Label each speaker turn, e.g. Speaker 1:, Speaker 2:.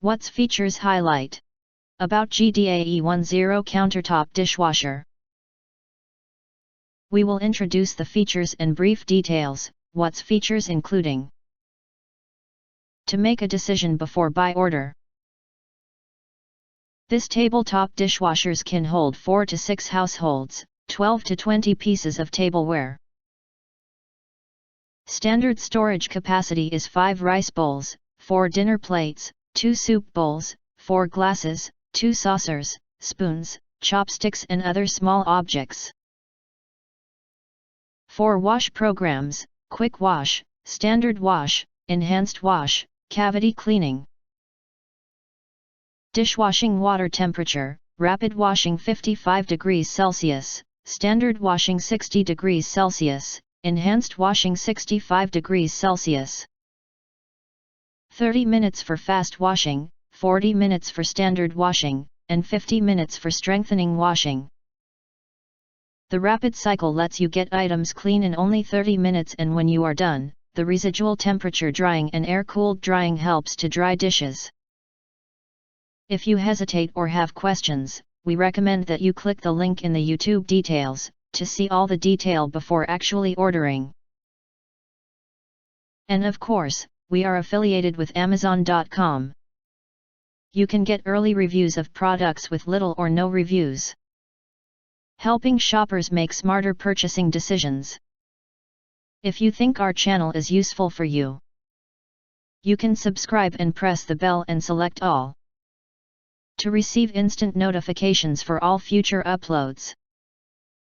Speaker 1: What's features highlight? About GDAE10 Countertop Dishwasher. We will introduce the features and brief details, what's features including. To make a decision before buy order. This tabletop dishwashers can hold 4 to 6 households, 12 to 20 pieces of tableware. Standard storage capacity is 5 rice bowls, 4 dinner plates, 2 soup bowls, 4 glasses, 2 saucers, spoons, chopsticks and other small objects. 4 wash programs: quick wash, standard wash, enhanced wash, cavity cleaning. Dishwashing water temperature: rapid washing 55 degrees Celsius, standard washing 60 degrees Celsius, enhanced washing 65 degrees Celsius. 30 minutes for fast washing, 40 minutes for standard washing, and 50 minutes for strengthening washing. The rapid cycle lets you get items clean in only 30 minutes, and when you are done, the residual temperature drying and air-cooled drying helps to dry dishes. If you hesitate or have questions, we recommend that you click the link in the YouTube details, to see all the detail before actually ordering. And of course, we are affiliated with Amazon.com. You can get early reviews of products with little or no reviews, helping shoppers make smarter purchasing decisions. If you think our channel is useful for you, you can subscribe and press the bell and select all to receive instant notifications for all future uploads.